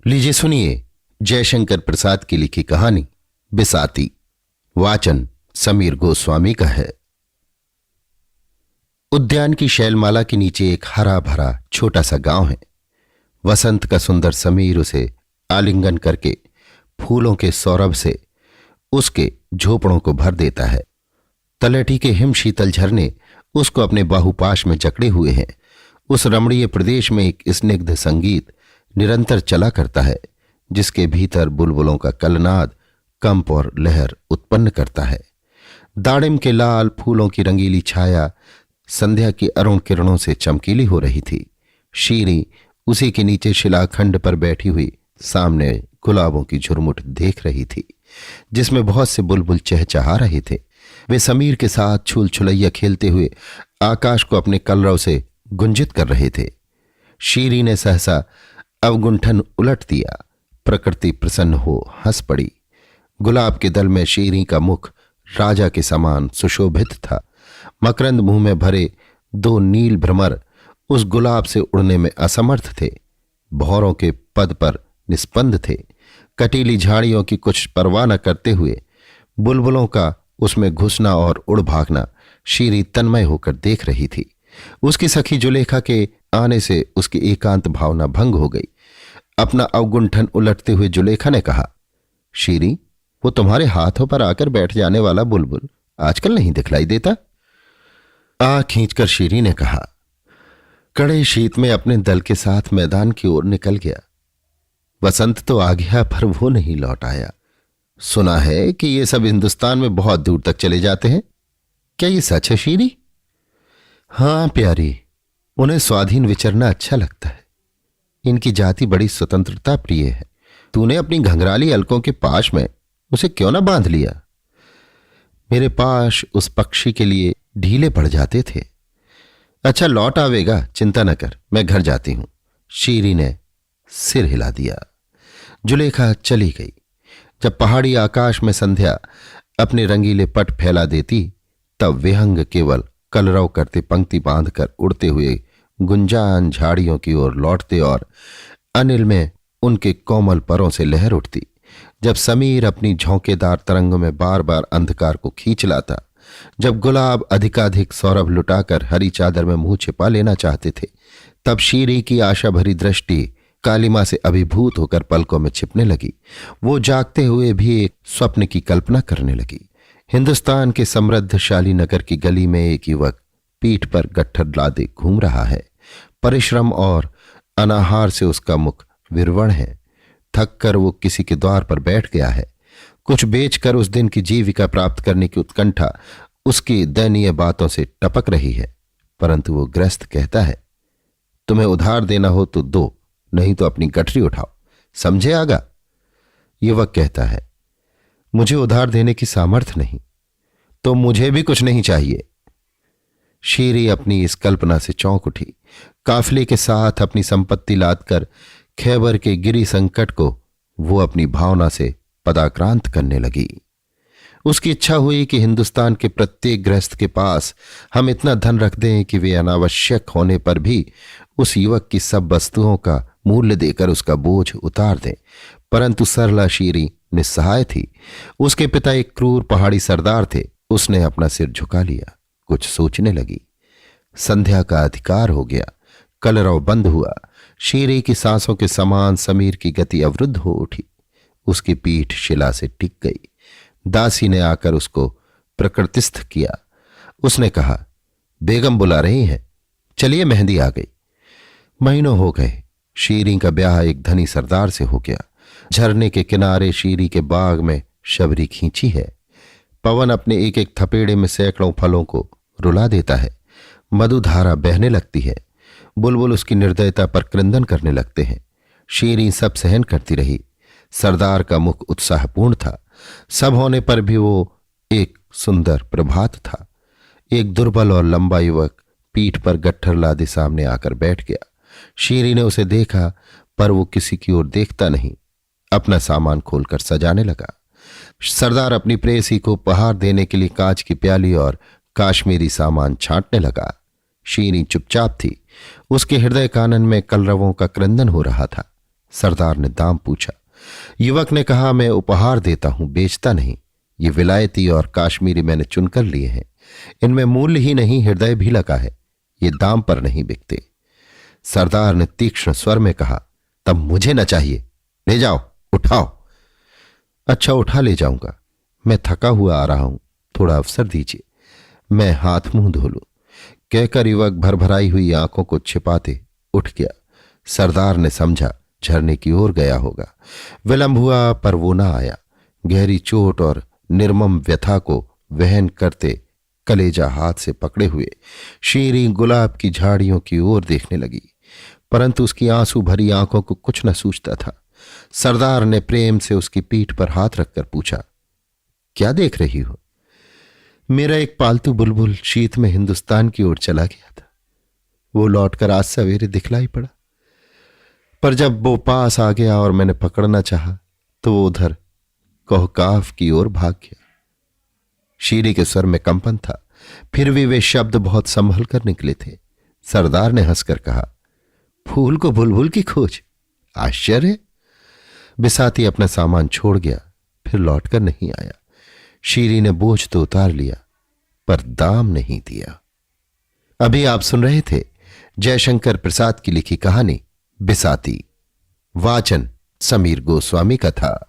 लीजिए सुनिए जयशंकर प्रसाद की लिखी कहानी बिसाती। वाचन समीर गोस्वामी का है। उद्यान की शैलमाला के नीचे एक हरा भरा छोटा सा गांव है। वसंत का सुंदर समीर उसे आलिंगन करके फूलों के सौरभ से उसके झोपड़ों को भर देता है। तलहटी के हिम शीतल झरने उसको अपने बाहुपाश में जकड़े हुए हैं। उस रमणीय प्रदेश में एक स्निग्ध संगीत निरंतर चला करता है, जिसके भीतर बुलबुलों का कलनाद कंप और लहर उत्पन्न करता है। दाड़िम के लाल फूलों की रंगीली छाया संध्या की अरुण किरणों से चमकीली हो रही थी। शीरी उसी के नीचे शिलाखंड पर बैठी हुई सामने गुलाबों की झुरमुट देख रही थी, जिसमें बहुत से बुलबुल चहचहा रहे थे। वे समीर के साथ छुल छुलैया खेलते हुए आकाश को अपने कलरव से गुंजित कर रहे थे। शीरी ने सहसा अवगुंठन उलट दिया। प्रकृति प्रसन्न हो हंस पड़ी। गुलाब के दल में शीरी का मुख राजा के समान सुशोभित था। मकरंद मुंह में भरे दो नील भ्रमर उस गुलाब से उड़ने में असमर्थ थे। भौरों के पद पर निस्पंद थे। कटीली झाड़ियों की कुछ परवाह न करते हुए बुलबुलों का उसमें घुसना और उड़ भागना शीरी तन्मय होकर देख रही थी। उसकी सखी जुलेखा के आने से उसकी एकांत भावना भंग हो गई। अपना अवगुंठन उलटते हुए जुलेखा ने कहा, शीरी, वो तुम्हारे हाथों पर आकर बैठ जाने वाला बुलबुल आजकल नहीं दिखलाई देता। आंख खींचकर शीरी ने कहा, कड़े शीत में अपने दल के साथ मैदान की ओर निकल गया। वसंत तो आ गया पर वो नहीं लौट आया। सुना है कि ये सब हिंदुस्तान में बहुत दूर तक चले जाते हैं। क्या ये सच है शीरी? हां प्यारी, उन्हें स्वाधीन विचरना अच्छा लगता है। इनकी जाति बड़ी स्वतंत्रता प्रिय है। तूने अपनी घंघराली अलकों के पाश में उसे क्यों ना बांध लिया? मेरे पाश उस पक्षी के लिए ढीले पड़ जाते थे। अच्छा लौट आवेगा, चिंता न कर, मैं घर जाती हूं। शीरी ने सिर हिला दिया। जुलेखा चली गई। जब पहाड़ी आकाश में संध्या अपने रंगीले पट फैला देती, तब विहंग केवल कलरव करते पंक्ति बांधकर उड़ते हुए गुंजान झाड़ियों की ओर लौटते और अनिल में उनके कोमल परों से लहर उठती। जब समीर अपनी झोंकेदार तरंगों में बार बार अंधकार को खींच लाता, जब गुलाब अधिकाधिक सौरभ लुटाकर हरी चादर में मुंह छिपा लेना चाहते थे, तब शीरी की आशा भरी दृष्टि कालिमा से अभिभूत होकर पलकों में छिपने लगी। वो जागते हुए भी एक स्वप्न की कल्पना करने लगी। हिंदुस्तान के समृद्धशाली नगर की गली में एक युवक पीठ पर गट्ठर लादे घूम रहा है। परिश्रम और अनाहार से उसका मुख विरवण है। थक कर वो किसी के द्वार पर बैठ गया है। कुछ बेचकर उस दिन की जीविका प्राप्त करने की उत्कंठा उसकी दयनीय बातों से टपक रही है। परंतु वो ग्रस्त कहता है, तुम्हें उधार देना हो तो दो, नहीं तो अपनी गठरी उठाओ, समझे आगा? युवक कहता है, मुझे उधार देने की सामर्थ्य नहीं, तो मुझे भी कुछ नहीं चाहिए। शीरी अपनी इस कल्पना से चौंक उठी। काफिले के साथ अपनी संपत्ति लादकर खैबर के गिरी संकट को वो अपनी भावना से पदाक्रांत करने लगी। उसकी इच्छा हुई कि हिंदुस्तान के प्रत्येक गृहस्थ के पास हम इतना धन रख दें कि वे अनावश्यक होने पर भी उस युवक की सब वस्तुओं का मूल्य देकर उसका बोझ उतार दें। परंतु सरला शीरी निस्सहाय थी। उसके पिता एक क्रूर पहाड़ी सरदार थे। उसने अपना सिर झुका लिया, कुछ सोचने लगी। संध्या का अधिकार हो गया। कलरव बंद हुआ। शीरी की सांसों के समान समीर की गति अवरुद्ध हो उठी। उसकी पीठ शिला से टिक गई। दासी ने आकर उसको प्रकृतिस्थ किया। उसने कहा, बेगम बुला रही हैं, चलिए मेहंदी आ गई। महीनों हो गए। शीरी का ब्याह एक धनी सरदार से हो गया। झरने के किनारे शीरी के बाग में शबरी खींची है। पवन अपने एक एक थपेड़े में सैकड़ों फलों को रुला देता है। मधुधारा बहने लगती है। बुलबुल उसकी निर्दयता पर क्रंदन करने लगते हैं। शीरी सब सहन करती रही। सरदार का मुख उत्साहपूर्ण था। सब होने पर भी वो एक सुंदर प्रभात था। एक दुर्बल और लंबा युवक पीठ पर गट्ठर लादे सामने आकर बैठ गया। शीरी ने उसे देखा, पर वो किसी की ओर देखता नहीं, अपना सामान खोलकर सजाने लगा। सरदार अपनी प्रेसी को उपहार देने के लिए कांच की प्याली और काश्मीरी सामान छांटने लगा। शीरी चुपचाप थी। उसके हृदय कानन में कलरवों का क्रंदन हो रहा था। सरदार ने दाम पूछा। युवक ने कहा, मैं उपहार देता हूं, बेचता नहीं। ये विलायती और काश्मीरी मैंने चुनकर लिए हैं। इनमें मूल्य ही नहीं, हृदय भी लगा है। ये दाम पर नहीं बिकते। सरदार ने तीक्ष्ण स्वर में कहा, तब मुझे न चाहिए, ले जाओ, उठाओ। अच्छा, उठा ले जाऊंगा। मैं थका हुआ आ रहा हूं, थोड़ा अवसर दीजिए, मैं हाथ मुंह धो लूं। कहकर युवक भरभराई हुई आंखों को छिपाते उठ गया। सरदार ने समझा झरने की ओर गया होगा। विलंब हुआ पर वो न आया। गहरी चोट और निर्मम व्यथा को वहन करते कलेजा हाथ से पकड़े हुए शीरी गुलाब की झाड़ियों की ओर देखने लगी, परंतु उसकी आंसू भरी आंखों को कुछ न सूझता था। सरदार ने प्रेम से उसकी पीठ पर हाथ रखकर पूछा, क्या देख रही हो? मेरा एक पालतू बुलबुल शीत में हिंदुस्तान की ओर चला गया था। वो लौटकर आज सवेरे दिखलाई पड़ा, पर जब वो पास आ गया और मैंने पकड़ना चाहा तो वो उधर कोहकाफ की ओर भाग गया। शीरी के स्वर में कंपन था, फिर भी वे शब्द बहुत संभल कर निकले थे। सरदार ने हंसकर कहा, फूल को बुलबुल की खोज, आश्चर्य। बिसाती अपना सामान छोड़ गया, फिर लौटकर नहीं आया। शीरी ने बोझ तो उतार लिया, पर दाम नहीं दिया। अभी आप सुन रहे थे जयशंकर प्रसाद की लिखी कहानी बिसाती। वाचन समीर गोस्वामी का था।